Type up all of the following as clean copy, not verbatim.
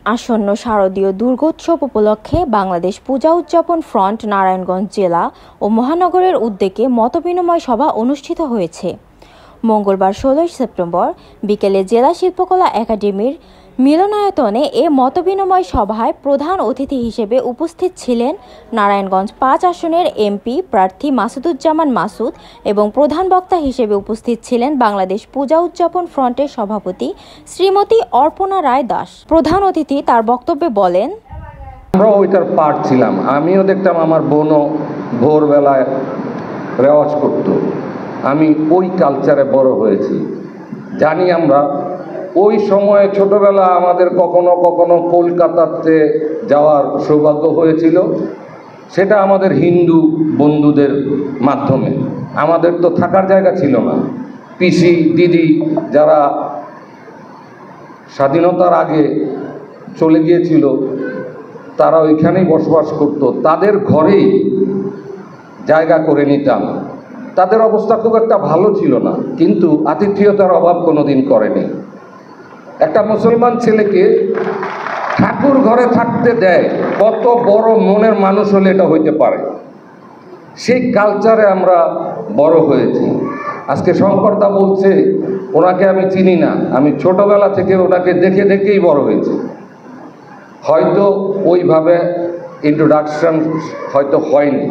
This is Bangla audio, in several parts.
আসন্ন শারদীয় দুর্গোৎসব উপলক্ষে বাংলাদেশ পূজা উদযাপন ফ্রন্ট নারায়ণগঞ্জ জেলা ও মহানগরের উদ্যোগে মতবিনিময় সভা অনুষ্ঠিত হয়েছে। মঙ্গলবার ১৬ সেপ্টেম্বর বিকেলে জেলা শিল্পকলা একাডেমির মিলনায়তনে এ মতবিনিময় সভায় প্রধান অতিথি হিসেবে উপস্থিত ছিলেন নারায়ণগঞ্জ ৫ আসনের এমপি প্রার্থী মাসুদুজ্জামান মাসুদ এবং প্রধান বক্তা হিসেবে উপস্থিত ছিলেন বাংলাদেশ পূজা উদযাপন ফ্রন্টের সভাপতি শ্রীমতী অর্পণা রায় দাস। প্রধান অতিথি তার বক্তব্যে বলেন, আমরাও ওইটার পার্ট ছিলাম। আমিও দেখতাম আমার বোনও ভোরবেলায় রেওয়াজ করত। আমি ওই কালচারে বড় হয়েছি, জানি আমরা ওই সময়ে ছোটবেলা আমাদের কখনো কখনো কলকাতাতে যাওয়ার সৌভাগ্য হয়েছিল, সেটা আমাদের হিন্দু বন্ধুদের মাধ্যমে। আমাদের তো থাকার জায়গা ছিল না। পিসি দিদি যারা স্বাধীনতার আগে চলে গিয়েছিল তারা ওইখানেই বসবাস করত, তাদের ঘরেই জায়গা করে নিতাম। তাদের অবস্থা খুব একটা ভালো ছিল না, কিন্তু আতিথেয়তার অভাব কোনোদিন করেনি। একটা মুসলমান ছেলেকে ঠাকুর ঘরে থাকতে দেয়, কত বড় মনের মানুষ হলে এটা হইতে পারে। সেই কালচারে আমরা বড় হয়েছি। আজকে শঙ্করদা বলছে ওনাকে আমি চিনি না, আমি ছোটবেলা থেকে ওনাকে দেখে দেখেই বড় হয়েছি। হয়তো ওইভাবে ইন্ট্রোডাকশন হয়তো হয়নি,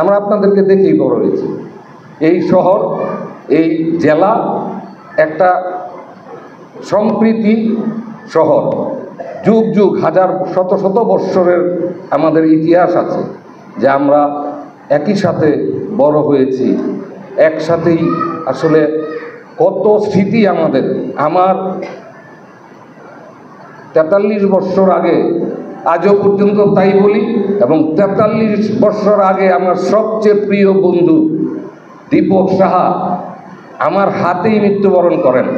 আমরা আপনাদেরকে দেখেই বড় হয়েছি। এই শহর, এই জেলা একটা সম্প্রীতি শহর। যুগ যুগ হাজার শত শত বৎসরের আমাদের ইতিহাস আছে যে আমরা একই সাথে বড় হয়েছি, একসাথেই। আসলে কত স্মৃতি আমাদের। আমার ৪৩ বৎসর আগে, আজও পর্যন্ত তাই বলি, এবং ৪৩ বৎসর আগে আমার সবচেয়ে প্রিয় বন্ধু দীপক সাহা আমার হাতেই মৃত্যুবরণ করেন।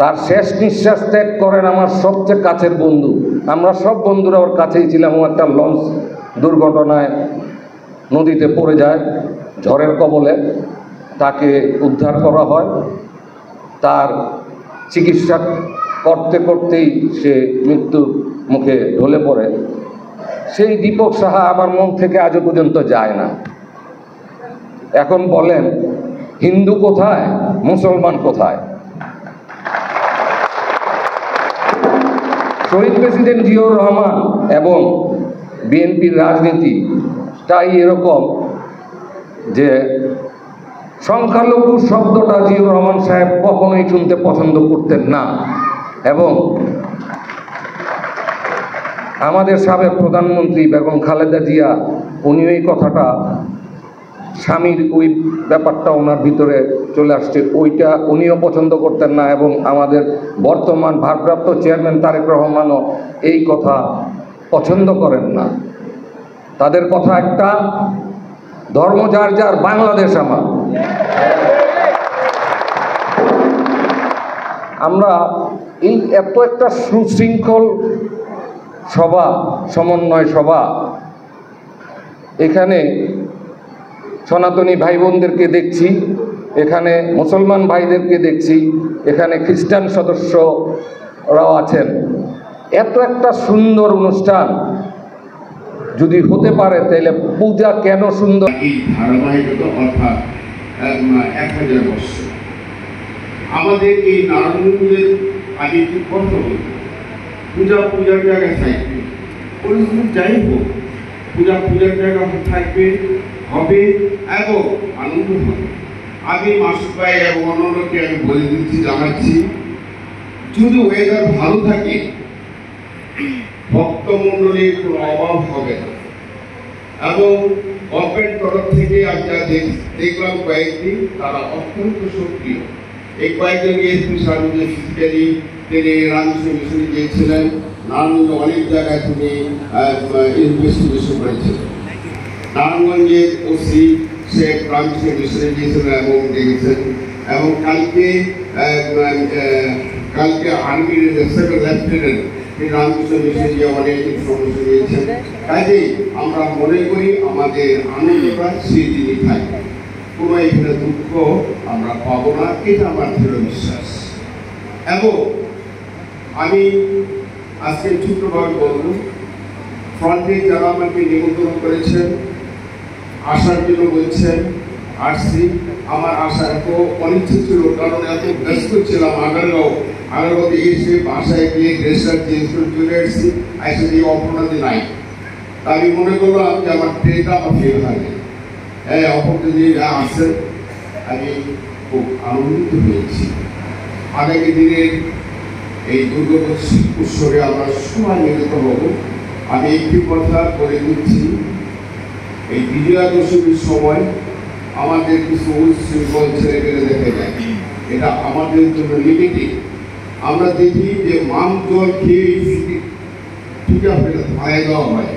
তার শেষ নিঃশ্বাস ত্যাগ করেন আমার সবচেয়ে কাছের বন্ধু। আমরা সব বন্ধুরা ওর কাছেই ছিলাম। ও একটা লঞ্চ দুর্ঘটনায় নদীতে পড়ে যায়, ঝড়ের কবলে। তাকে উদ্ধার করা হয়, তার চিকিৎসা করতে করতেই সে মৃত্যুর মুখে ঢলে পড়ে। সেই দীপক সাহা আমার মন থেকে আজও পর্যন্ত যায় না। এখন বলেন, হিন্দু কোথায়, মুসলমান কোথায়? শহীদ প্রেসিডেন্ট জিয়াউর রহমান এবং বিএনপির রাজনীতি তাই এরকম যে সংখ্যালঘু শব্দটা জিয়াউর রহমান সাহেব কখনোই শুনতে পছন্দ করতেন না। এবং আমাদের সাবেক প্রধানমন্ত্রী বেগম খালেদা জিয়া, উনি ওই কথাটা, স্বামীর ওই ব্যাপারটা ওনার ভিতরে চলে আসছে, ওইটা উনিও পছন্দ করতেন না। এবং আমাদের বর্তমান ভারপ্রাপ্ত চেয়ারম্যান তারেক রহমানও এই কথা পছন্দ করেন না। তাদের কথা একটা, ধর্ম যার যার, বাংলাদেশ আমার। আমরা এই এত একটা সুশৃঙ্খল সভা, সমন্বয় সভা, এখানে সনাতনী ভাই বোনদেরকে দেখছি, এখানে মুসলমান ভাইদেরকে দেখছি, এখানে খ্রিস্টান সদস্যরাও আছেন। এত একটা সুন্দর অনুষ্ঠান যদি হতে পারে, তাহলে পূজা কেন সুন্দর? এই ধারাবাহিকতা অর্থাৎ ১০০০ বছর আমাদের এই নারায়ণগঞ্জের আগে একটু কথা বলব। পূজার জায়গায় থাকবে, পরিস্থিতি যাই হোক, পূজার জায়গা থাকবে, হবে এবং আনন্দ হবে। আমি মাসুদ ভাই এবং অন্যকে আমি বলে দিচ্ছি, জানাচ্ছি, যদি ওয়েদার ভালো থাকে ভক্তমণ্ডলীর কোনো অভাব হবে না। এবং গভর্নমেন্ট তরফ থেকে আমরা দেখলাম কয়েকদিন তারা অত্যন্ত সক্রিয়। এই কয়েকজন এসপি সাহেব ফিজিক্যালি তিনি রামকৃষ্ণ মিশনে গিয়েছিলেন, নারায়ণগঞ্জে অনেক জায়গায় তিনি ইনভেস্টিগেশন করেছিলেন। নারায়ণগঞ্জের ওসি সে রামকৃষ্ণ মিশনে গিয়েছিলেন এবং দেখেছেন। এবং কালকে আর্মির সেকেন্ড লেফটেন্যান্ট তিনি রামকৃষ্ণ মিশনে গিয়ে অনেক ইনফরমেশন দিয়েছেন। কাজেই আমরা মনে করি আমাদের আনন্দটা সেই দিনই থাকবে, কোনো এখানে দুঃখ আমরা পাবো না, এটা আমার দৃঢ় বিশ্বাস। এবং আমি আজকে ছোট্টভাবে বলব, ফ্রন্টে যারা আমাকে নিমন্ত্রণ করেছেন, আসার জন্য বলছেন, আসছি। আমার আসা এত অনিচ্ছা ছিল, কারণ এত ব্যস্ত ছিলাম। আগারগাঁওতে এসে বাসায় গিয়ে ড্রেসটা চেঞ্জ করে চলে এসেছি, এসে এই অপরাধী নাই। আমি মনে করলাম যে আমার ট্রেনটা আমার ফেল হয়। হ্যাঁ, অপরাধী আসছেন, আমি খুব আনন্দিত হয়েছি। আগামী দিনের এই দুর্গোৎসবে আমরা সবাই মিলিত হব। আমি একটি কথা বলে দিচ্ছি, এই বিজয়া দশমীর সময় আমাদের কিছু উচ্ছৃঙ্খল ছেলে পেলে দেখা যায়, এটা আমাদের জন্য লিমিটেড। আমরা দেখি যে মাম জল খেয়ে ঠিক আছে, দেওয়া হয়।